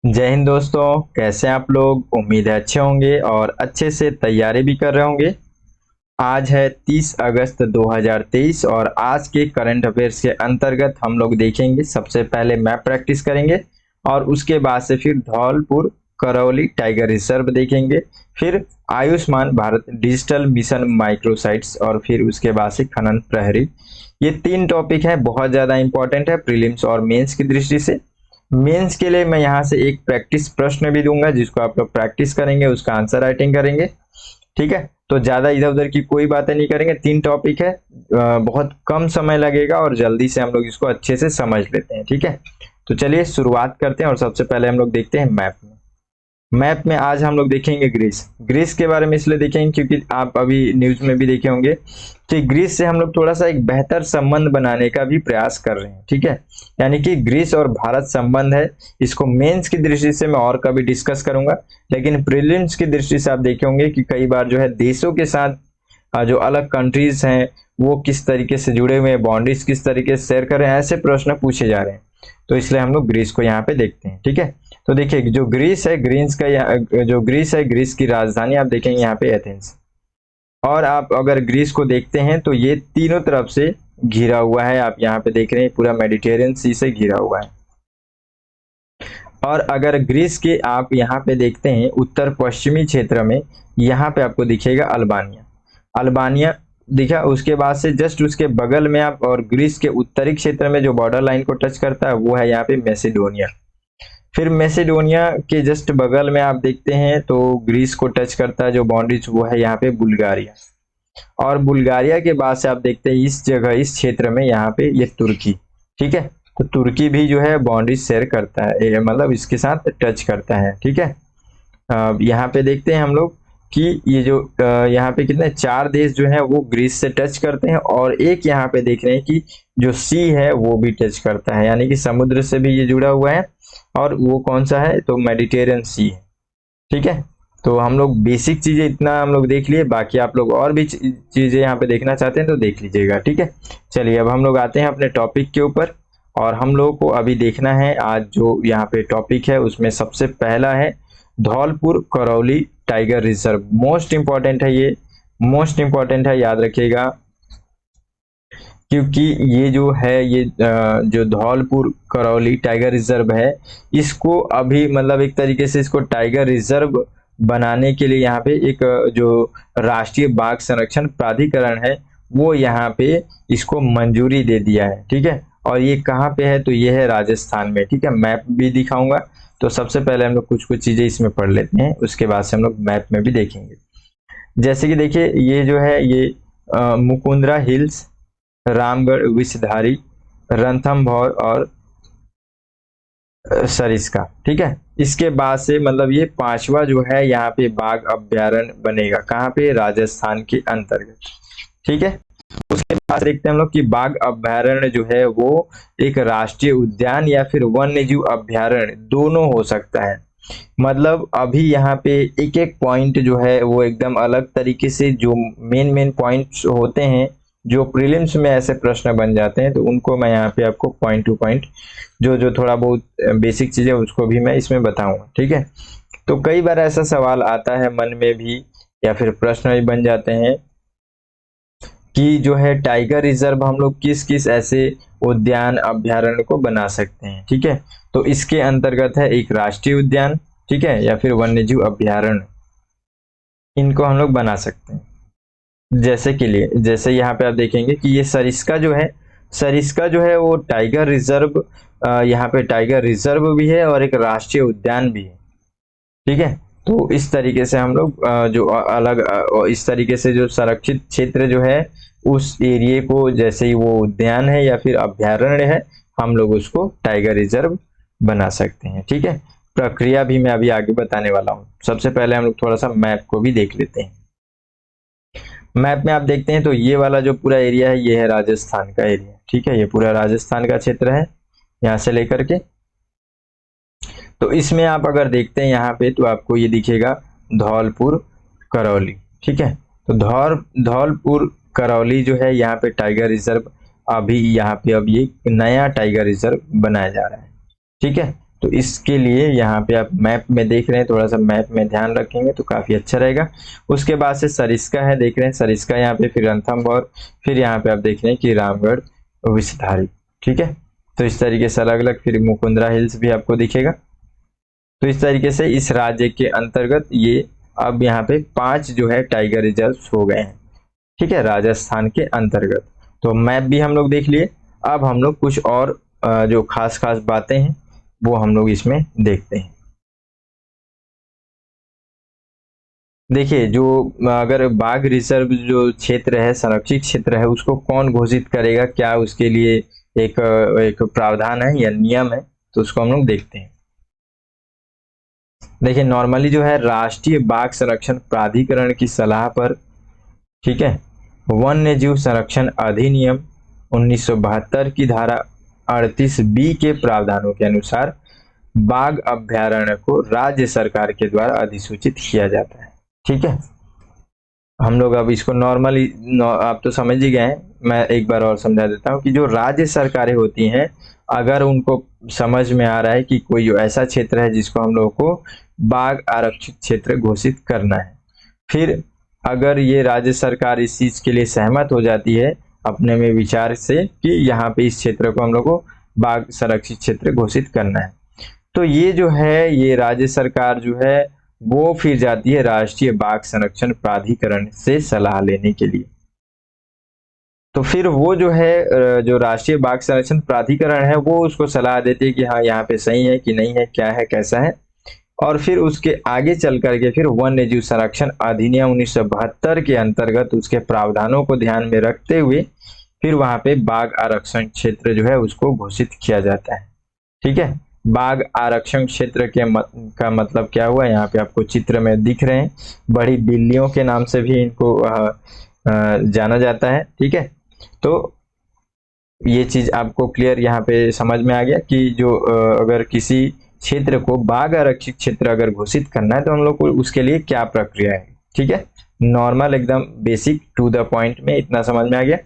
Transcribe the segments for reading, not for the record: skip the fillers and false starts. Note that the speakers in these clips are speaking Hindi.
जय हिंद दोस्तों, कैसे हैं आप लोग। उम्मीद है अच्छे होंगे और अच्छे से तैयारी भी कर रहे होंगे। आज है 30 अगस्त 2023 और आज के करंट अफेयर्स के अंतर्गत हम लोग देखेंगे। सबसे पहले मैप प्रैक्टिस करेंगे और उसके बाद से फिर धौलपुर करौली टाइगर रिजर्व देखेंगे। फिर Ayushman Bharat digital mission microsites और फिर उसके बाद से खनन प्रहरी। ये तीन टॉपिक है, बहुत ज़्यादा इंपॉर्टेंट है प्रीलिम्स और मेंस की दृष्टि से। मेंस के लिए मैं यहाँ से एक प्रैक्टिस प्रश्न भी दूंगा जिसको आप लोग प्रैक्टिस करेंगे, उसका आंसर राइटिंग करेंगे। ठीक है, तो ज्यादा इधर उधर की कोई बातें नहीं करेंगे। तीन टॉपिक है, बहुत कम समय लगेगा और जल्दी से हम लोग इसको अच्छे से समझ लेते हैं। ठीक है, तो चलिए शुरुआत करते हैं और सबसे पहले हम लोग देखते हैं मैप में। मैप में आज हम लोग देखेंगे ग्रीस। ग्रीस के बारे में इसलिए देखेंगे क्योंकि आप अभी न्यूज में भी देखे होंगे कि ग्रीस से हम लोग थोड़ा सा एक बेहतर संबंध बनाने का भी प्रयास कर रहे हैं। ठीक है, यानी कि ग्रीस और भारत संबंध है। इसको मेंस की दृष्टि से मैं और कभी डिस्कस करूंगा, लेकिन प्रीलिम्स की दृष्टि से आप देखे होंगे कि कई बार जो है देशों के साथ जो अलग कंट्रीज हैं वो किस तरीके से जुड़े हुए हैं, बाउंड्रीज किस तरीके से शेयर कर रहे हैं, ऐसे प्रश्न पूछे जा रहे हैं। तो इसलिए हम लोग ग्रीस को यहाँ पे देखते हैं। ठीक है, तो देखिए जो ग्रीस है, ग्रीस की राजधानी आप देखेंगे यहाँ पे एथेंस। और आप अगर ग्रीस को देखते हैं तो ये तीनों तरफ से घिरा हुआ है। आप यहाँ पे देख रहे हैं पूरा मेडिटेरियन सी से घिरा हुआ है। और अगर ग्रीस के आप यहाँ पे देखते हैं उत्तर पश्चिमी क्षेत्र में, यहाँ पे आपको दिखेगा अल्बानिया। अल्बानिया दिखा, उसके बाद से जस्ट उसके बगल में आप, और ग्रीस के उत्तरी क्षेत्र में जो बॉर्डर लाइन को टच करता है वो है यहाँ पे मैसेडोनिया। फिर मैसेडोनिया के जस्ट बगल में आप देखते हैं तो ग्रीस को टच करता है जो बाउंड्रीज, वो है यहाँ पे बुल्गारिया। और बुल्गारिया के बाद से आप देखते हैं इस जगह, इस क्षेत्र में यहाँ पे ये तुर्की। ठीक है, तो तुर्की भी जो है बाउंड्रीज शेयर करता है, मतलब इसके साथ टच करता है। ठीक है, यहाँ पे देखते हैं हम लोग कि ये जो यहाँ पे कितने चार देश जो है वो ग्रीस से टच करते हैं, और एक यहाँ पे देख रहे हैं कि जो सी है वो भी टच करता है, यानी कि समुद्र से भी ये जुड़ा हुआ है। और वो कौन सा है, तो मेडिटेरियन सी है। ठीक है, तो हम लोग बेसिक चीजें इतना हम लोग देख लिए, बाकी आप लोग और भी चीजें यहाँ पे देखना चाहते हैं तो देख लीजिएगा। ठीक है, चलिए अब हम लोग आते हैं अपने टॉपिक के ऊपर। और हम लोगों को अभी देखना है आज जो यहाँ पे टॉपिक है उसमें सबसे पहला है Dholpur Karauli tiger reserve. Most important है ये, मोस्ट इंपॉर्टेंट है, याद रखिएगा। क्योंकि ये जो है ये जो धौलपुर करौली टाइगर रिजर्व है, इसको अभी मतलब एक तरीके से इसको टाइगर रिजर्व बनाने के लिए यहाँ पे एक जो राष्ट्रीय बाघ संरक्षण प्राधिकरण है वो यहाँ पे इसको मंजूरी दे दिया है। ठीक है, और ये कहाँ पे है, तो ये है राजस्थान में। ठीक है, मैप भी दिखाऊंगा। तो सबसे पहले हम लोग कुछ कुछ चीजें इसमें पढ़ लेते हैं, उसके बाद से हम लोग मैप में भी देखेंगे। जैसे कि देखिए ये जो है ये मुकुंदरा हिल्स, रामगढ़, विषधारी, रणथंभौर और सरिस्का। ठीक है, इसके बाद से मतलब ये पांचवा जो है यहाँ पे बाघ अभ्यारण्य बनेगा, कहाँ पे, राजस्थान के अंतर्गत। ठीक है, उसके बाद देखते हैं हम लोग कि बाघ अभ्यारण्य जो है वो एक राष्ट्रीय उद्यान या फिर वन्य जीव अभ्यारण्य दोनों हो सकता है। मतलब अभी यहाँ पे एक एक पॉइंट जो है वो एकदम अलग तरीके से, जो मेन मेन पॉइंट्स होते हैं जो प्रीलिम्स में ऐसे प्रश्न बन जाते हैं, तो उनको मैं यहाँ पे आपको पॉइंट टू पॉइंट जो जो थोड़ा बहुत बेसिक चीजें उसको भी मैं इसमें बताऊंगा। ठीक है, तो कई बार ऐसा सवाल आता है मन में भी या फिर प्रश्न भी बन जाते हैं कि जो है टाइगर रिजर्व हम लोग किस किस ऐसे उद्यान अभ्यारण्य को बना सकते हैं। ठीक है, तो इसके अंतर्गत है एक राष्ट्रीय उद्यान, ठीक है, या फिर वन्यजीव अभ्यारण्य, इनको हम लोग बना सकते हैं। जैसे के लिए, जैसे यहाँ पे आप देखेंगे कि ये सरिस्का जो है, सरिस्का जो है वो टाइगर रिजर्व, यहाँ पे टाइगर रिजर्व भी है और एक राष्ट्रीय उद्यान भी है। ठीक है, तो इस तरीके से हम लोग जो अलग इस तरीके से जो संरक्षित क्षेत्र जो है उस एरिया को, जैसे ही वो उद्यान है या फिर अभ्यारण्य है, हम लोग उसको टाइगर रिजर्व बना सकते हैं। ठीक है, प्रक्रिया भी मैं अभी आगे बताने वाला हूँ। सबसे पहले हम लोग थोड़ा सा मैप को भी देख लेते हैं। मैप में आप देखते हैं तो ये वाला जो पूरा एरिया है ये है राजस्थान का एरिया। ठीक है, ये पूरा राजस्थान का क्षेत्र है यहाँ से लेकर के। तो इसमें आप अगर देखते हैं यहाँ पे तो आपको ये दिखेगा धौलपुर करौली। ठीक है, तो धौलपुर करौली जो है यहाँ पे टाइगर रिजर्व, अभी यहाँ पे अब ये नया टाइगर रिजर्व बनाया जा रहा है। ठीक है, तो इसके लिए यहाँ पे आप मैप में देख रहे हैं, थोड़ा सा मैप में ध्यान रखेंगे तो काफी अच्छा रहेगा। उसके बाद से सरिस्का है, देख रहे हैं सरिस्का यहाँ पे, फिर रणथंभौर, फिर यहाँ पे आप देख रहे हैं कि रामगढ़ विषधारी। ठीक है, तो इस तरीके से अलग अलग, फिर मुकुंदरा हिल्स भी आपको दिखेगा। तो इस तरीके से इस राज्य के अंतर्गत ये अब यहाँ पे 5 जो है टाइगर रिजर्व हो गए हैं। ठीक है, राजस्थान के अंतर्गत। तो मैप भी हम लोग देख लिए। अब हम लोग कुछ और जो खास खास बातें हैं वो हम लोग इसमें देखते हैं। देखिए, जो अगर बाघ रिजर्व जो क्षेत्र है, संरक्षित क्षेत्र है, उसको कौन घोषित करेगा, क्या उसके लिए एक एक प्रावधान है या नियम है, तो उसको हम लोग देखते हैं। देखिए, नॉर्मली जो है राष्ट्रीय बाघ संरक्षण प्राधिकरण की सलाह पर, ठीक है, वन्य जीव संरक्षण अधिनियम 1972 की धारा 38B के प्रावधानों के अनुसार बाघ अभ्यारण्य को राज्य सरकार के द्वारा अधिसूचित किया जाता है। ठीक है, हम लोग अब इसको नॉर्मली आप तो समझ ही गए हैं, मैं एक बार और समझा देता हूँ कि जो राज्य सरकारें होती हैं, अगर उनको समझ में आ रहा है कि कोई ऐसा क्षेत्र है जिसको हम लोग को बाघ आरक्षित क्षेत्र घोषित करना है, फिर अगर ये राज्य सरकार इस चीज के लिए सहमत हो जाती है अपने में विचार से कि यहाँ पे इस क्षेत्र को हम लोग को बाघ संरक्षित क्षेत्र घोषित करना है, तो ये जो है ये राज्य सरकार जो है वो फिर जाती है राष्ट्रीय बाघ संरक्षण प्राधिकरण से सलाह लेने के लिए। तो फिर वो जो है जो राष्ट्रीय बाघ संरक्षण प्राधिकरण है वो उसको सलाह देती है कि हाँ यहाँ पे सही है कि नहीं है, क्या है कैसा है। और फिर उसके आगे चल करके फिर वन्य जीव संरक्षण अधिनियम 1972 के अंतर्गत उसके प्रावधानों को ध्यान में रखते हुए फिर वहां पे बाघ आरक्षण क्षेत्र जो है उसको घोषित किया जाता है। ठीक है, बाघ आरक्षण क्षेत्र का मतलब क्या हुआ, यहाँ पे आपको चित्र में दिख रहे हैं, बड़ी बिल्लियों के नाम से भी इनको जाना जाता है। ठीक है, तो ये चीज आपको क्लियर यहाँ पे समझ में आ गया कि जो अगर किसी क्षेत्र को बाघ आरक्षित क्षेत्र अगर घोषित करना है तो हम लोग को उसके लिए क्या प्रक्रिया है। ठीक है, नॉर्मल एकदम बेसिक टू द पॉइंट में इतना समझ में आ गया।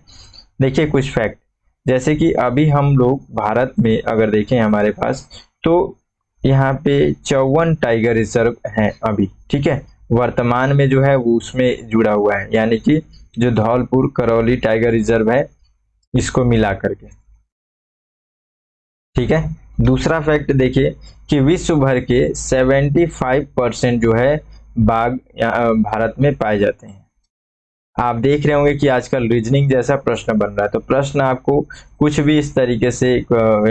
देखिए कुछ फैक्ट, जैसे कि अभी हम लोग भारत में अगर देखें हमारे पास, तो यहाँ पे 54 टाइगर रिजर्व हैं अभी। ठीक है, वर्तमान में जो है वो उसमें जुड़ा हुआ है, यानी कि जो धौलपुर करौली टाइगर रिजर्व है इसको मिला करके। ठीक है, दूसरा फैक्ट देखिए कि विश्व भर के 75% जो है बाघ भारत में पाए जाते हैं। आप देख रहे होंगे कि आजकल रीजनिंग जैसा प्रश्न बन रहा है, तो प्रश्न आपको कुछ भी इस तरीके से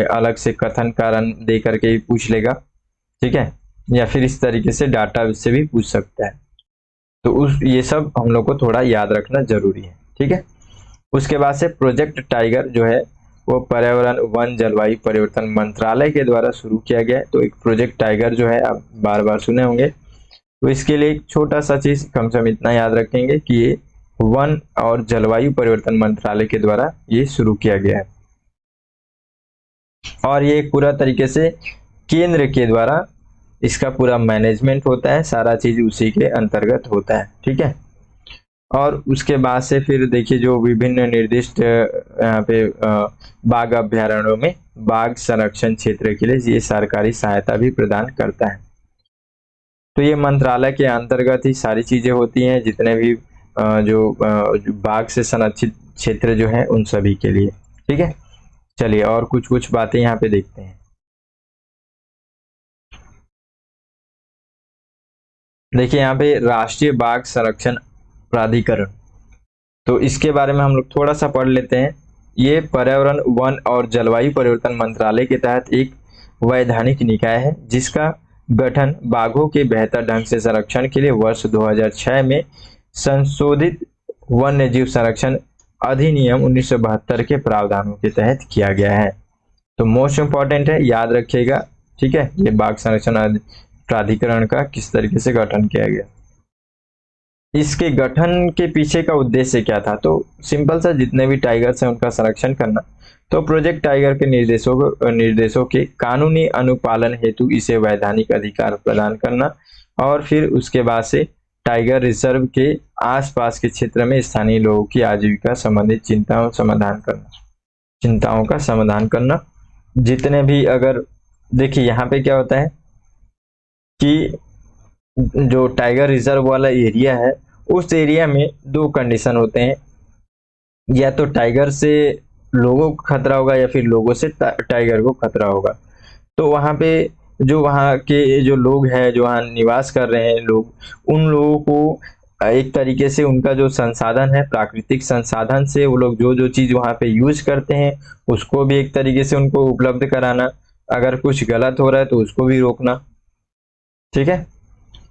अलग से कथन कारण दे करके पूछ लेगा। ठीक है, या फिर इस तरीके से डाटा से भी पूछ सकता है, तो ये सब हम लोग को थोड़ा याद रखना जरूरी है। ठीक है, उसके बाद से प्रोजेक्ट टाइगर जो है वो पर्यावरण वन जलवायु परिवर्तन मंत्रालय के द्वारा शुरू किया गया है। तो एक प्रोजेक्ट टाइगर जो है आप बार बार सुने होंगे, तो इसके लिए एक छोटा सा चीज कम से कम इतना याद रखेंगे कि ये वन और जलवायु परिवर्तन मंत्रालय के द्वारा ये शुरू किया गया है और ये पूरा तरीके से केंद्र के द्वारा इसका पूरा मैनेजमेंट होता है, सारा चीज उसी के अंतर्गत होता है। ठीक है, और उसके बाद से फिर देखिए जो विभिन्न निर्दिष्ट यहाँ पे बाघ अभ्यारण्यों में बाघ संरक्षण क्षेत्र के लिए ये सरकारी सहायता भी प्रदान करता है। तो ये मंत्रालय के अंतर्गत ही सारी चीजें होती हैं, जितने भी जो बाघ से संरक्षित क्षेत्र जो है उन सभी के लिए। ठीक है, चलिए और कुछ कुछ बातें यहाँ पे देखते हैं। देखिए यहाँ पे राष्ट्रीय बाघ संरक्षण प्राधिकरण, तो इसके बारे में हम लोग थोड़ा सा पढ़ लेते हैं। ये पर्यावरण वन और जलवायु परिवर्तन मंत्रालय के तहत एक वैधानिक निकाय है जिसका गठन बाघों के बेहतर ढंग से संरक्षण के लिए वर्ष 2006 में संशोधित वन्य जीव संरक्षण अधिनियम 1972 के प्रावधानों के तहत किया गया है। तो मोस्ट इंपॉर्टेंट है, याद रखिएगा। ठीक है, ये बाघ संरक्षण प्राधिकरण का किस तरीके से गठन किया गया, इसके गठन के पीछे का उद्देश्य क्या था। तो सिंपल सा, जितने भी टाइगर्स हैं उनका संरक्षण करना। तो प्रोजेक्ट टाइगर के निर्देशों के कानूनी अनुपालन हेतु इसे वैधानिक अधिकार प्रदान करना और फिर उसके बाद से टाइगर रिजर्व के आसपास के क्षेत्र में स्थानीय लोगों की आजीविका संबंधित चिंताओं का समाधान करना। जितने भी अगर देखिए यहाँ पे क्या होता है कि जो टाइगर रिजर्व वाला एरिया है, उस एरिया में दो कंडीशन होते हैं, या तो टाइगर से लोगों को खतरा होगा या फिर लोगों से टाइगर को खतरा होगा। तो वहाँ पे जो वहाँ के जो लोग हैं, जो वहाँ निवास कर रहे हैं लोग, उन लोगों को एक तरीके से उनका जो संसाधन है, प्राकृतिक संसाधन से वो लोग जो जो चीज़ वहाँ पे यूज करते हैं, उसको भी एक तरीके से उनको उपलब्ध कराना, अगर कुछ गलत हो रहा है तो उसको भी रोकना। ठीक है,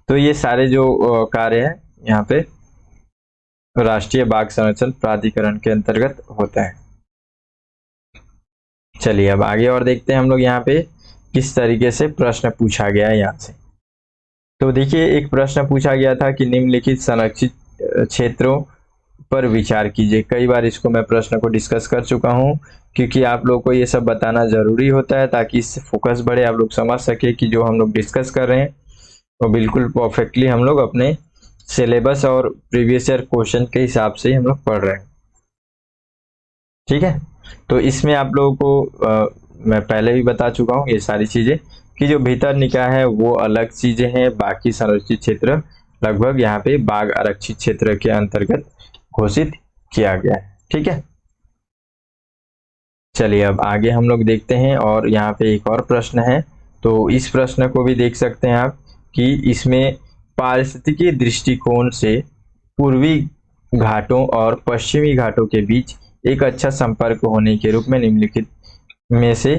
तो ये सारे जो कार्य है यहाँ पे राष्ट्रीय बाघ संरक्षण प्राधिकरण के अंतर्गत होता है। चलिए अब आगे और देखते हैं हम लोग यहाँ पे किस तरीके से प्रश्न पूछा गया है यहाँ से। तो देखिए एक प्रश्न पूछा गया था कि निम्नलिखित संरक्षित क्षेत्रों पर विचार कीजिए। कई बार इसको मैं प्रश्न को डिस्कस कर चुका हूँ, क्योंकि आप लोग को ये सब बताना जरूरी होता है ताकि इससे फोकस बढ़े, आप लोग समझ सके कि जो हम लोग डिस्कस कर रहे हैं वो बिल्कुल परफेक्टली हम लोग अपने सिलेबस और प्रीवियस ईयर क्वेश्चन के हिसाब से ही हम लोग पढ़ रहे हैं। ठीक है, तो इसमें आप लोगों को मैं पहले भी बता चुका हूँ ये सारी चीजें कि जो भीतर निकाय है वो अलग चीजें हैं, बाकी संरक्षित क्षेत्र लगभग यहाँ पे बाघ आरक्षित क्षेत्र के अंतर्गत घोषित किया गया है। ठीक है, चलिए अब आगे हम लोग देखते हैं और यहाँ पे एक और प्रश्न है, तो इस प्रश्न को भी देख सकते हैं आप कि इसमें पारिस्थितिकी दृष्टिकोण से पूर्वी घाटों और पश्चिमी घाटों के बीच एक अच्छा संपर्क होने के रूप में निम्नलिखित में से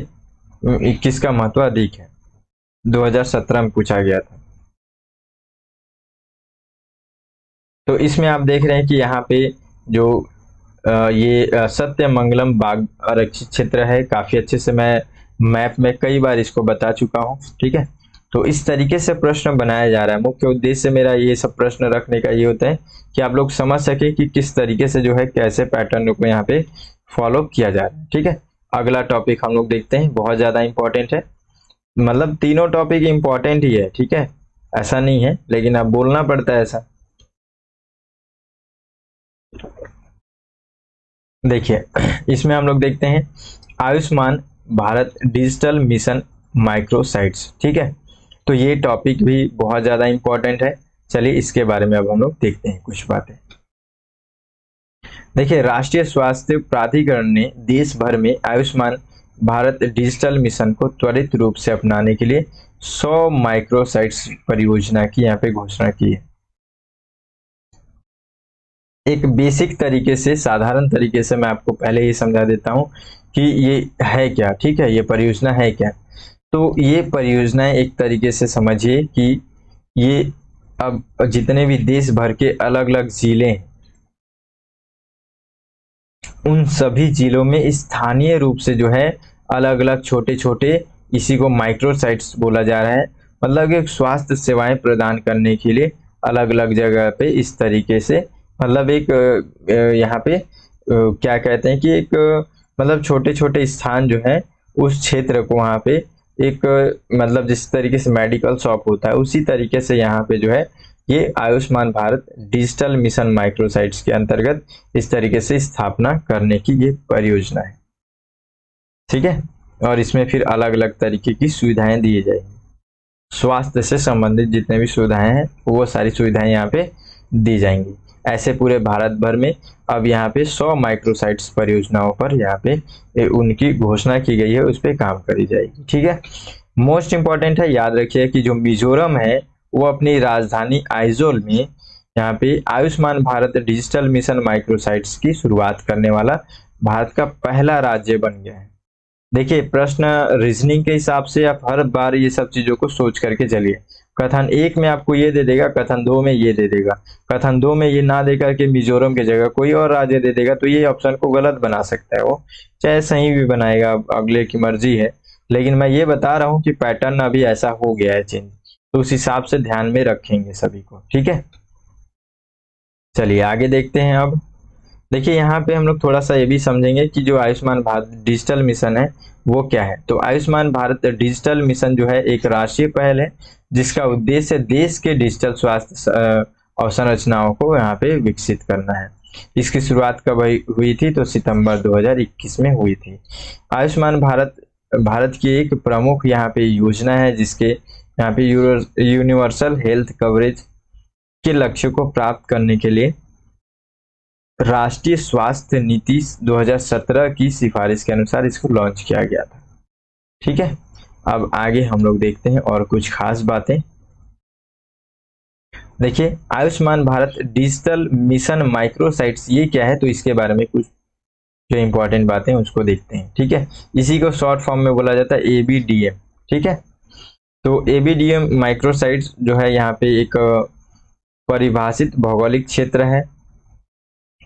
किसका महत्व अधिक है। 2017 में पूछा गया था। तो इसमें आप देख रहे हैं कि यहाँ पे जो ये सत्यमंगलम बाघ आरक्षित क्षेत्र है, काफी अच्छे से मैं मैप में कई बार इसको बता चुका हूँ। ठीक है, तो इस तरीके से प्रश्न बनाया जा रहा है। मुख्य उद्देश्य मेरा ये सब प्रश्न रखने का ये होता है कि आप लोग समझ सके कि किस तरीके से जो है कैसे पैटर्न को यहाँ पे फॉलो किया जा रहा है। ठीक है, अगला टॉपिक हम लोग देखते हैं, बहुत ज्यादा इंपॉर्टेंट है, मतलब तीनों टॉपिक इंपॉर्टेंट ही है। ठीक है, ऐसा नहीं है, लेकिन अब बोलना पड़ता है ऐसा। देखिए इसमें हम लोग देखते हैं Ayushman Bharat digital mission microsites. ठीक है, तो ये टॉपिक भी बहुत ज्यादा इंपॉर्टेंट है। चलिए इसके बारे में अब हम लोग देखते हैं कुछ बातें। देखिए राष्ट्रीय स्वास्थ्य प्राधिकरण ने देश भर में आयुष्मान भारत डिजिटल मिशन को त्वरित रूप से अपनाने के लिए 100 माइक्रोसाइट्स परियोजना की यहाँ पे घोषणा की है। एक बेसिक तरीके से, साधारण तरीके से मैं आपको पहले ये समझा देता हूँ कि ये है क्या। ठीक है, ये परियोजना है क्या। तो ये परियोजनाएं एक तरीके से समझिए कि ये अब जितने भी देश भर के अलग अलग जिले हैं, उन सभी जिलों में स्थानीय रूप से जो है अलग अलग छोटे छोटे, इसी को माइक्रोसाइट्स बोला जा रहा है, मतलब एक स्वास्थ्य सेवाएं प्रदान करने के लिए अलग अलग जगह पे इस तरीके से, मतलब एक यहाँ पे क्या कहते हैं कि एक मतलब छोटे छोटे स्थान जो है उस क्षेत्र को वहाँ पे एक मतलब जिस तरीके से मेडिकल शॉप होता है उसी तरीके से यहाँ पे जो है ये Ayushman Bharat digital mission microsites के अंतर्गत इस तरीके से स्थापना करने की ये परियोजना है। ठीक है, और इसमें फिर अलग अलग तरीके की सुविधाएं दी जाएंगी, स्वास्थ्य से संबंधित जितने भी सुविधाएं हैं वो सारी सुविधाएं यहाँ पे दी जाएंगी। ऐसे पूरे भारत भर में अब यहाँ पे 100 माइक्रोसाइट्स परियोजनाओं पर यहाँ पे उनकी घोषणा की गई है, उस पर काम करी जाएगी। ठीक है, मोस्ट इंपॉर्टेंट है, याद रखिए कि जो मिजोरम है वो अपनी राजधानी आइजोल में यहाँ पे Ayushman Bharat digital mission microsites की शुरुआत करने वाला भारत का पहला राज्य बन गया है। देखिए प्रश्न रीजनिंग के हिसाब से आप हर बार ये सब चीजों को सोच करके चलिए। कथन 1 में आपको ये दे देगा, कथन 2 में ये दे देगा, कथन 2 में ये ना दे करके मिजोरम की जगह कोई और राज्य दे देगा, तो ये ऑप्शन को गलत बना सकता है वो, चाहे सही भी बनाएगा, अगले की मर्जी है। लेकिन मैं ये बता रहा हूँ कि पैटर्न अभी ऐसा हो गया है चेंज, तो उस हिसाब से ध्यान में रखेंगे सभी को। ठीक है, चलिए आगे देखते हैं। अब देखिए यहाँ पे हम लोग थोड़ा सा ये भी समझेंगे कि जो आयुष्मान भारत डिजिटल मिशन है वो क्या है। तो आयुष्मान भारत डिजिटल मिशन जो है एक राष्ट्रीय पहल है जिसका उद्देश्य देश के डिजिटल स्वास्थ्य अवसंरचनाओं को यहाँ पे विकसित करना है। इसकी शुरुआत कब हुई थी, तो सितंबर 2021 में हुई थी। आयुष्मान भारत भारत की एक प्रमुख यहाँ पे योजना है, जिसके यहाँ पे यूनिवर्सल हेल्थ कवरेज के लक्ष्य को प्राप्त करने के लिए राष्ट्रीय स्वास्थ्य नीति 2017 की सिफारिश के अनुसार इसको लॉन्च किया गया था। ठीक है, अब आगे हम लोग देखते हैं और कुछ खास बातें। देखिए, Ayushman Bharat digital mission microsites ये क्या है, तो इसके बारे में कुछ जो इंपॉर्टेंट बातें उसको देखते हैं। ठीक है, इसी को शॉर्ट फॉर्म में बोला जाता है ABDM। ठीक है, तो ABDM माइक्रोसाइट्स जो है यहाँ पे एक परिभाषित भौगोलिक क्षेत्र है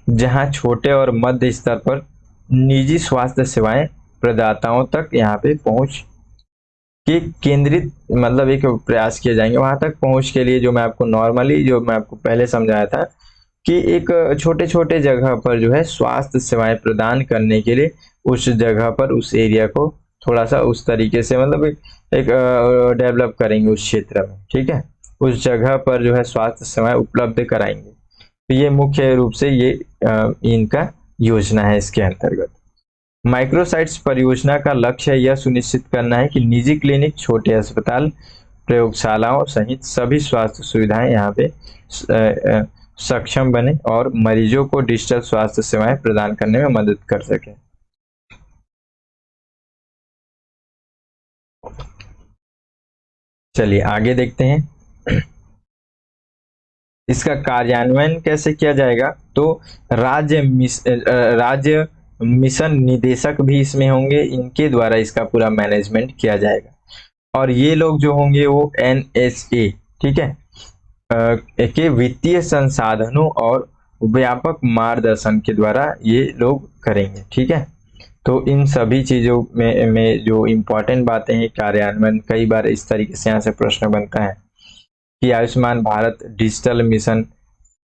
जहां छोटे और मध्य स्तर पर निजी स्वास्थ्य सेवाएं प्रदाताओं तक यहाँ पे पहुंच के केंद्रित मतलब एक प्रयास किए जाएंगे। वहां तक पहुंच के लिए जो मैं आपको पहले समझाया था कि एक छोटे छोटे जगह पर जो है स्वास्थ्य सेवाएं प्रदान करने के लिए उस जगह पर उस एरिया को थोड़ा सा उस तरीके से मतलब एक डेवलप करेंगे उस क्षेत्र में। ठीक है, उस जगह पर जो है स्वास्थ्य सेवाएं उपलब्ध कराएंगे। तो ये मुख्य रूप से ये इनका योजना है। इसके अंतर्गत माइक्रोसाइट्स परियोजना का लक्ष्य है यह सुनिश्चित करना है कि निजी क्लिनिक, छोटे अस्पताल, प्रयोगशालाओं सहित सभी स्वास्थ्य सुविधाएं यहाँ पे सक्षम बने और मरीजों को डिजिटल स्वास्थ्य सेवाएं प्रदान करने में मदद कर सके। चलिए आगे देखते हैं इसका कार्यान्वयन कैसे किया जाएगा। तो राज्य मिशन निदेशक भी इसमें होंगे, इनके द्वारा इसका पूरा मैनेजमेंट किया जाएगा। और ये लोग जो होंगे वो NSA, ठीक है, के वित्तीय संसाधनों और व्यापक मार्गदर्शन के द्वारा ये लोग करेंगे। ठीक है, तो इन सभी चीजों में जो इम्पोर्टेंट बातें हैं कार्यान्वयन, कई बार इस तरीके से यहाँ से प्रश्न बनता है कि Ayushman Bharat digital mission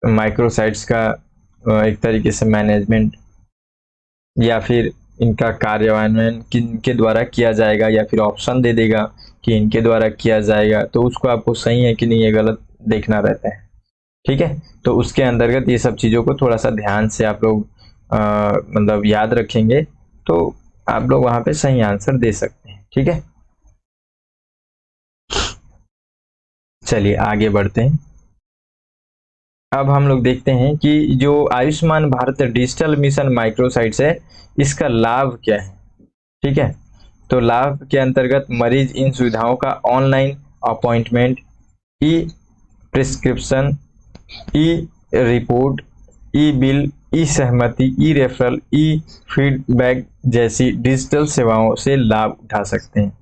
microsites का एक तरीके से मैनेजमेंट या फिर इनका कार्यान्वयन किनके द्वारा किया जाएगा, या फिर ऑप्शन दे देगा कि इनके द्वारा किया जाएगा, तो उसको आपको सही है कि नहीं ये गलत देखना रहता है। ठीक है, तो उसके अंतर्गत ये सब चीजों को थोड़ा सा ध्यान से आप लोग मतलब याद रखेंगे तो आप लोग वहां पे सही आंसर दे सकते हैं। ठीक है, चलिए आगे बढ़ते हैं। अब हम लोग देखते हैं कि जो Ayushman Bharat digital mission microsites है इसका लाभ क्या है। ठीक है, तो लाभ के अंतर्गत मरीज इन सुविधाओं का ऑनलाइन अपॉइंटमेंट, ई प्रिस्क्रिप्शन, ई रिपोर्ट, ई बिल, ई सहमति, ई रेफरल, ई फीडबैक जैसी डिजिटल सेवाओं से लाभ उठा सकते हैं।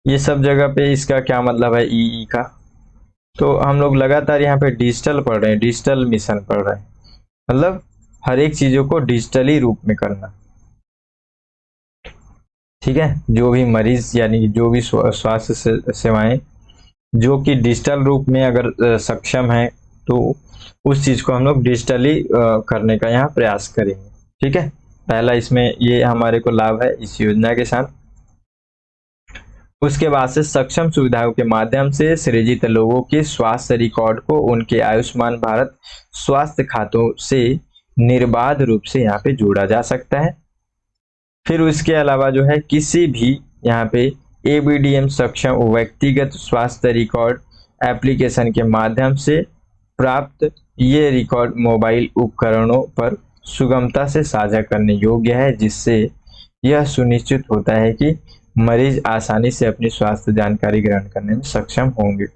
ये सब जगह पे इसका क्या मतलब है ई का, तो हम लोग लगातार यहाँ पे डिजिटल पढ़ रहे हैं, डिजिटल मिशन पढ़ रहे हैं, मतलब हर एक चीजों को डिजिटली रूप में करना। ठीक है, जो भी मरीज यानी कि जो भी स्वास्थ्य सेवाएं जो कि डिजिटल रूप में अगर सक्षम है तो उस चीज को हम लोग डिजिटली करने का यहाँ प्रयास करेंगे। ठीक है, पहला इसमें ये हमारे को लाभ है इस योजना के साथ। उसके बाद से सक्षम सुविधाओं के माध्यम से सृजित लोगों के स्वास्थ्य रिकॉर्ड को उनके आयुष्मान भारत स्वास्थ्य खातों से निर्बाध रूप से यहाँ पे जोड़ा जा सकता है। फिर उसके अलावा जो है किसी भी यहाँ पे ABDM सक्षम व्यक्तिगत स्वास्थ्य रिकॉर्ड एप्लीकेशन के माध्यम से प्राप्त ये रिकॉर्ड मोबाइल उपकरणों पर सुगमता से साझा करने योग्य है, जिससे यह सुनिश्चित होता है कि मरीज आसानी से अपनी स्वास्थ्य जानकारी ग्रहण करने में सक्षम होंगे।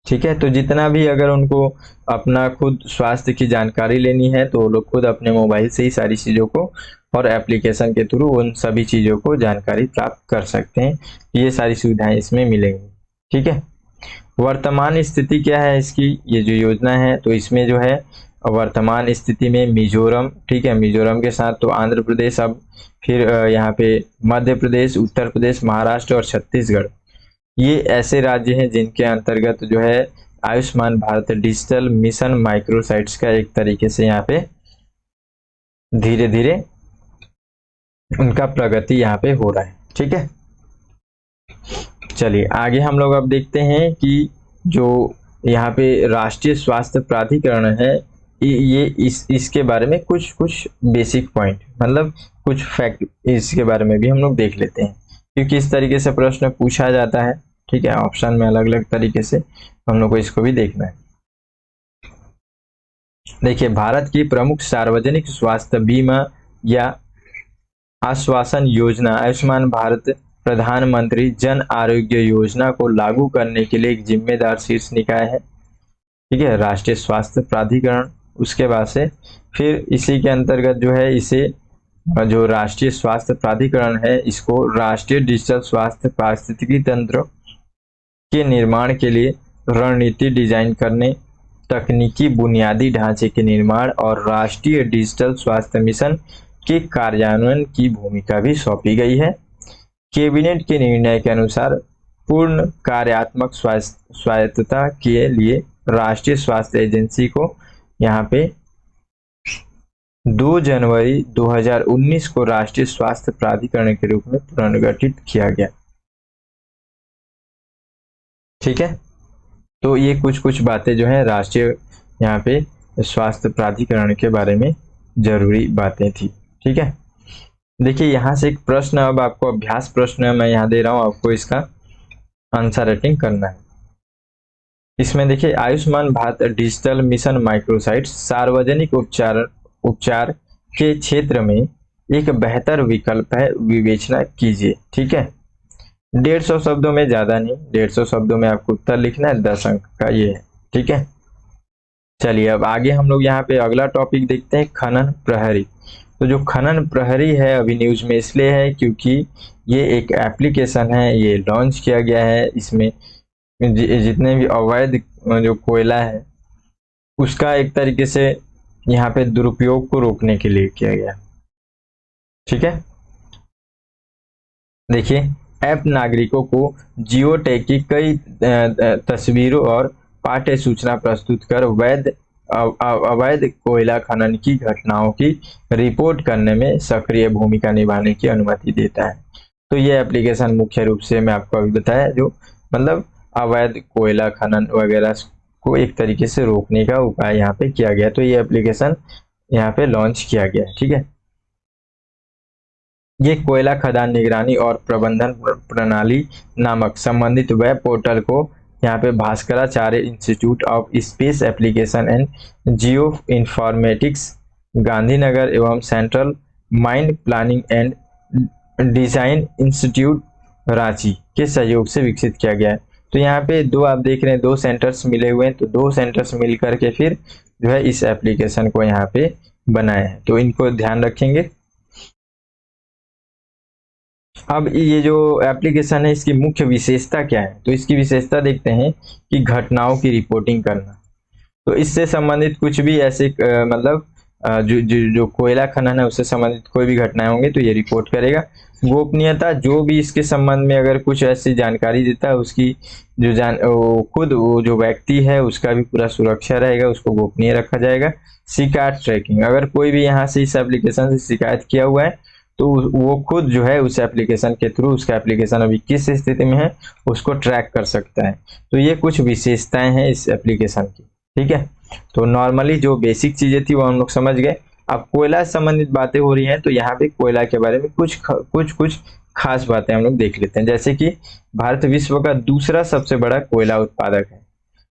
ठीक है, तो जितना भी अगर उनको अपना खुद स्वास्थ्य की जानकारी लेनी है तो वो लोग खुद अपने मोबाइल से ही सारी चीज़ों को और एप्लीकेशन के थ्रू उन सभी चीज़ों को जानकारी प्राप्त कर सकते हैं। ये सारी सुविधाएं इसमें मिलेंगी। ठीक है, वर्तमान स्थिति क्या है इसकी, ये जो योजना है तो इसमें जो है वर्तमान स्थिति में मिजोरम, ठीक है, मिजोरम के साथ तो आंध्र प्रदेश, अब फिर यहाँ पे मध्य प्रदेश, उत्तर प्रदेश, महाराष्ट्र और छत्तीसगढ़, ये ऐसे राज्य हैं जिनके अंतर्गत जो है Ayushman Bharat digital mission microsites का एक तरीके से यहाँ पे धीरे धीरे उनका प्रगति यहाँ पे हो रहा है। ठीक है, चलिए आगे हम लोग अब देखते हैं कि जो यहाँ पे राष्ट्रीय स्वास्थ्य प्राधिकरण है ये इसके बारे में कुछ बेसिक पॉइंट, मतलब कुछ फैक्ट इसके बारे में भी हम लोग देख लेते हैं, क्योंकि इस तरीके से प्रश्न पूछा जाता है। ठीक है, ऑप्शन में अलग अलग तरीके से हम लोग को इसको भी देखना है। देखिए, भारत की प्रमुख सार्वजनिक स्वास्थ्य बीमा या आश्वासन योजना आयुष्मान भारत प्रधानमंत्री जन आरोग्य योजना को लागू करने के लिए एक जिम्मेदार शीर्ष निकाय है। ठीक है, राष्ट्रीय स्वास्थ्य प्राधिकरण। उसके बाद से फिर इसी के अंतर्गत जो है इसे जो राष्ट्रीय स्वास्थ्य प्राधिकरण है, इसको राष्ट्रीय डिजिटल स्वास्थ्य पारिस्थितिकी तंत्र के निर्माण के लिए रणनीति डिजाइन करने, तकनीकी बुनियादी ढांचे के निर्माण और राष्ट्रीय डिजिटल स्वास्थ्य मिशन के कार्यान्वयन की भूमिका भी सौंपी गई है। कैबिनेट के निर्णय के अनुसार पूर्ण कार्यात्मक स्वायत्तता के लिए राष्ट्रीय स्वास्थ्य एजेंसी को यहाँ पे 2 जनवरी 2019 को राष्ट्रीय स्वास्थ्य प्राधिकरण के रूप में पुनर्गठित किया गया। ठीक है, तो ये कुछ बातें जो है राष्ट्रीय यहाँ पे स्वास्थ्य प्राधिकरण के बारे में जरूरी बातें थी। ठीक है, देखिए यहाँ से एक प्रश्न, अब आपको अभ्यास प्रश्न मैं यहाँ दे रहा हूँ, आपको इसका आंसर राइटिंग करना है। इसमें देखिए, Ayushman Bharat digital mission microsite सार्वजनिक उपचार के क्षेत्र में एक बेहतर विकल्प है, विवेचना कीजिए। ठीक है, 150 शब्दों में, ज्यादा नहीं, 150 शब्दों में आपको उत्तर लिखना है, 10 अंक का ये है। ठीक है, चलिए अब आगे हम लोग यहाँ पे अगला टॉपिक देखते हैं, खनन प्रहरी। तो जो खनन प्रहरी है अभी न्यूज में इसलिए है क्योंकि ये एक एप्लीकेशन है, ये लॉन्च किया गया है। इसमें जितने भी अवैध जो कोयला है उसका एक तरीके से यहाँ पे दुरुपयोग को रोकने के लिए किया गया। ठीक है, देखिए, ऐप नागरिकों को जियो टैग की कई तस्वीरों और पाठ्य सूचना प्रस्तुत कर अवैध कोयला खनन की घटनाओं की रिपोर्ट करने में सक्रिय भूमिका निभाने की अनुमति देता है। तो ये एप्लीकेशन मुख्य रूप से मैं आपको अभी बताया, जो मतलब अवैध कोयला खनन वगैरह को एक तरीके से रोकने का उपाय यहाँ पे किया गया। तो ये एप्लीकेशन यहाँ पे लॉन्च किया गया है। ठीक है, ये कोयला खदान निगरानी और प्रबंधन प्रणाली नामक संबंधित वेब पोर्टल को यहाँ पे Bhaskaracharya institute of space application and geo informatics Gandhinagar एवं central mine planning and design institute Ranchi के सहयोग से विकसित किया गया है। तो यहाँ पे दो आप देख रहे हैं, 2 सेंटर्स मिले हुए हैं, तो 2 सेंटर्स मिल करके फिर जो है इस एप्लीकेशन को यहाँ पे बनाए हैं। तो इनको ध्यान रखेंगे। अब ये जो एप्लीकेशन है इसकी मुख्य विशेषता क्या है, तो इसकी विशेषता देखते हैं कि घटनाओं की रिपोर्टिंग करना। तो इससे संबंधित कुछ भी ऐसे मतलब जो कोयला खनन है उससे संबंधित कोई भी घटनाएं होंगी तो ये रिपोर्ट करेगा। गोपनीयता, जो भी इसके संबंध में अगर कुछ ऐसी जानकारी देता है उसकी जो खुद वो जो व्यक्ति है उसका भी पूरा सुरक्षा रहेगा, उसको गोपनीय रखा जाएगा। शिकायत ट्रैकिंग, अगर कोई भी यहाँ से इस एप्लीकेशन से शिकायत किया हुआ है तो वो खुद जो है उस एप्लीकेशन के थ्रू, उसका एप्लीकेशन अभी किस स्थिति में है उसको ट्रैक कर सकता है। तो ये कुछ विशेषताएं हैं इस एप्लीकेशन की। ठीक है, तो नॉर्मली जो बेसिक चीजें थी वो हम लोग समझ गए। अब कोयला से संबंधित बातें हो रही हैं तो यहाँ पे कोयला के बारे में कुछ खास बातें हम लोग देख लेते हैं। जैसे कि भारत विश्व का दूसरा सबसे बड़ा कोयला उत्पादक है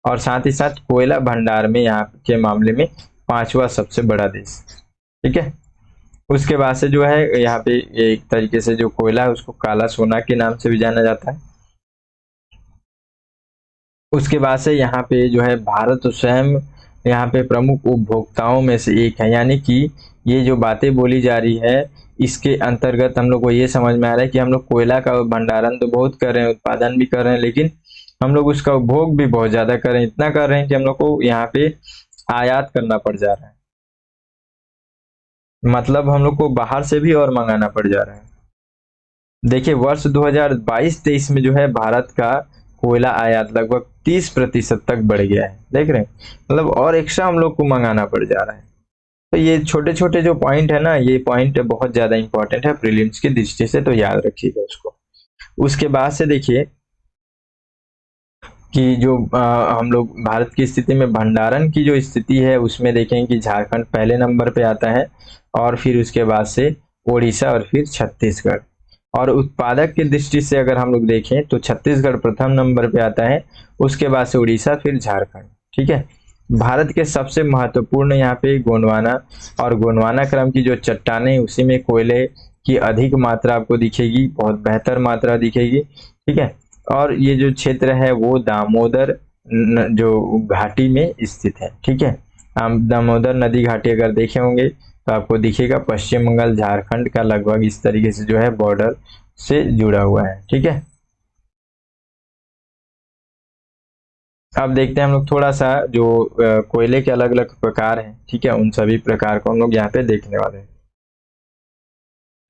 और साथ ही साथ कोयला भंडार में यहाँ के मामले में 5वां सबसे बड़ा देश। ठीक है, उसके बाद से जो है यहाँ पे एक तरीके से जो कोयला है उसको काला सोना के नाम से भी जाना जाता है। उसके बाद से यहाँ पे जो है भारत स्वयं यहाँ पे प्रमुख उपभोक्ताओं में से एक है, यानी कि ये जो बातें बोली जा रही है इसके अंतर्गत हम लोग को ये समझ में आ रहा है कि हम लोग कोयला का भंडारण तो बहुत कर रहे हैं, उत्पादन भी कर रहे हैं, लेकिन हम लोग उसका उपभोग भी बहुत ज्यादा कर रहे हैं। इतना कर रहे हैं कि हम लोग को यहाँ पे आयात करना पड़ जा रहा है, मतलब हम लोग को बाहर से भी और मंगाना पड़ जा रहा है। देखिए, वर्ष 2022-23 में जो है भारत का कोयला आयात लगभग 30% तक बढ़ गया है। देख रहे हैं, मतलब और एक्स्ट्रा हम लोग को मंगाना पड़ जा रहा है। तो ये छोटे छोटे जो पॉइंट है ना, ये पॉइंट बहुत ज्यादा इंपॉर्टेंट है प्रीलिम्स की दृष्टि से, तो याद रखिएगा उसको। उसके बाद से देखिए कि जो हम लोग भारत की स्थिति में भंडारण की जो स्थिति है उसमें देखें कि झारखंड पहले नंबर पे आता है और फिर उसके बाद से उड़ीसा और फिर छत्तीसगढ़। और उत्पादक की दृष्टि से अगर हम लोग देखें तो छत्तीसगढ़ प्रथम नंबर पे आता है, उसके बाद से उड़ीसा, फिर झारखंड। ठीक है। भारत के सबसे महत्वपूर्ण यहाँ पे गोंडवाना, और गोंडवाना क्रम की जो चट्टानें, उसी में कोयले की अधिक मात्रा आपको दिखेगी, बहुत बेहतर मात्रा दिखेगी। ठीक है। और ये जो क्षेत्र है वो दामोदर जो घाटी में स्थित है। ठीक है। हम दामोदर नदी घाटी अगर देखे होंगे तो आपको दिखेगा पश्चिम बंगाल झारखंड का लगभग इस तरीके से जो है बॉर्डर से जुड़ा हुआ है। ठीक है। अब देखते हैं हम लोग थोड़ा सा जो कोयले के अलग अलग प्रकार हैं। ठीक है। उन सभी प्रकार को हम लोग यहाँ पे देखने वाले हैं।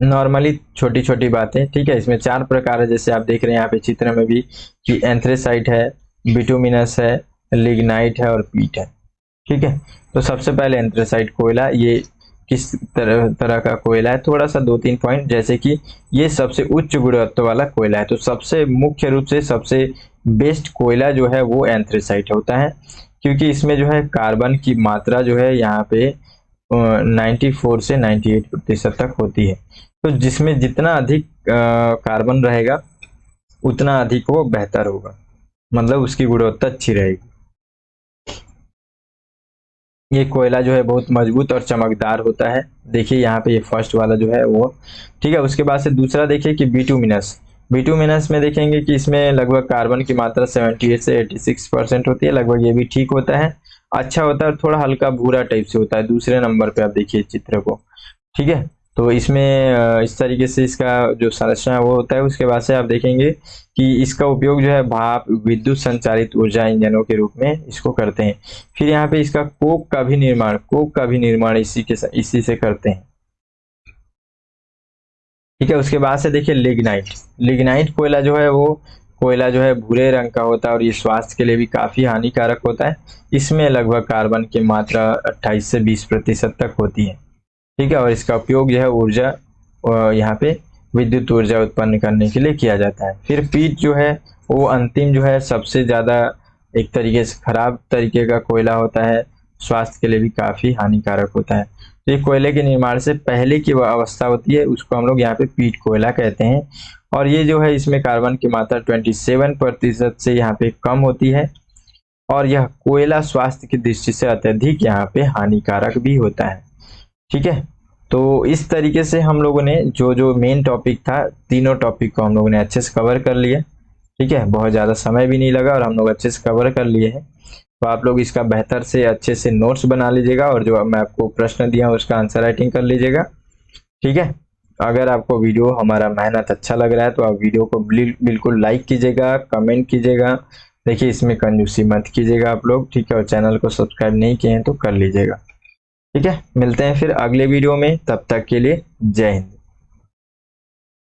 नॉर्मली छोटी छोटी बातें। ठीक है। इसमें 4 प्रकार है, जैसे आप देख रहे हैं यहाँ पे चित्र में भी, कि एंथ्रेसाइट है, बिटुमिनस है, लिग्नाइट है और पीट है। ठीक है। तो सबसे पहले एंथ्रेसाइट कोयला, ये किस तरह का कोयला है, थोड़ा सा 2-3 पॉइंट, जैसे कि ये सबसे उच्च गुणवत्ता वाला कोयला है। तो सबसे मुख्य रूप से सबसे बेस्ट कोयला जो है वो एंथ्रेसाइट होता है, क्योंकि इसमें जो है कार्बन की मात्रा जो है यहाँ पे 94 से 98% तक होती है। तो जिसमें जितना अधिक कार्बन रहेगा उतना अधिक वो बेहतर होगा, मतलब उसकी गुणवत्ता अच्छी रहेगी। ये कोयला जो है बहुत मजबूत और चमकदार होता है। देखिए यहाँ पे ये फर्स्ट वाला जो है वो। ठीक है। उसके बाद से दूसरा देखिए कि बिटुमिनस। बिटुमिनस में देखेंगे कि इसमें लगभग कार्बन की मात्रा 78 से 86% होती है, लगभग ये भी ठीक होता है, अच्छा होता है, और थोड़ा हल्का भूरा टाइप से होता है। दूसरे नंबर पे आप देखिए चित्र को। ठीक है। तो इसमें इस तरीके से इसका जो संरचना है वो होता है। उसके बाद से आप देखेंगे कि इसका उपयोग जो है भाप विद्युत संचालित ऊर्जा इंजनों के रूप में इसको करते हैं। फिर यहाँ पे इसका कोक का भी निर्माण इसी से करते हैं। ठीक है। उसके बाद से देखिए लिग्नाइट। लिग्नाइट कोयला जो है वो कोयला जो है भूरे रंग का होता है, और ये स्वास्थ्य के लिए भी काफी हानिकारक होता है। इसमें लगभग कार्बन की मात्रा 28 से 20% तक होती है। ठीक है। और इसका उपयोग जो है ऊर्जा यहाँ पे विद्युत ऊर्जा उत्पन्न करने के लिए किया जाता है। फिर पीट जो है वो अंतिम जो है सबसे ज्यादा एक तरीके से खराब तरीके का कोयला होता है, स्वास्थ्य के लिए भी काफी हानिकारक होता है। तो ये कोयले के निर्माण से पहले की अवस्था होती है, उसको हम लोग यहाँ पे पीट कोयला कहते हैं। और ये जो है इसमें कार्बन की मात्रा 27% से यहाँ पे कम होती है, और यह कोयला स्वास्थ्य की दृष्टि से अत्यधिक यहाँ पे हानिकारक भी होता है। ठीक है। तो इस तरीके से हम लोगों ने जो जो मेन टॉपिक था, तीनों टॉपिक को हम लोगों ने अच्छे से कवर कर लिया। ठीक है। बहुत ज़्यादा समय भी नहीं लगा और हम लोग अच्छे से कवर कर लिए हैं। तो आप लोग इसका बेहतर से अच्छे से नोट्स बना लीजिएगा, और जो मैं आपको प्रश्न दिया उसका आंसर राइटिंग कर लीजिएगा। ठीक है। अगर आपको वीडियो हमारा मेहनत अच्छा लग रहा है तो आप वीडियो को बिल्कुल लाइक कीजिएगा, कमेंट कीजिएगा। देखिए इसमें कंजूसी मत कीजिएगा आप लोग। ठीक है। और चैनल को सब्सक्राइब नहीं किए हैं तो कर लीजिएगा। ठीक है। मिलते हैं फिर अगले वीडियो में, तब तक के लिए जय हिंद।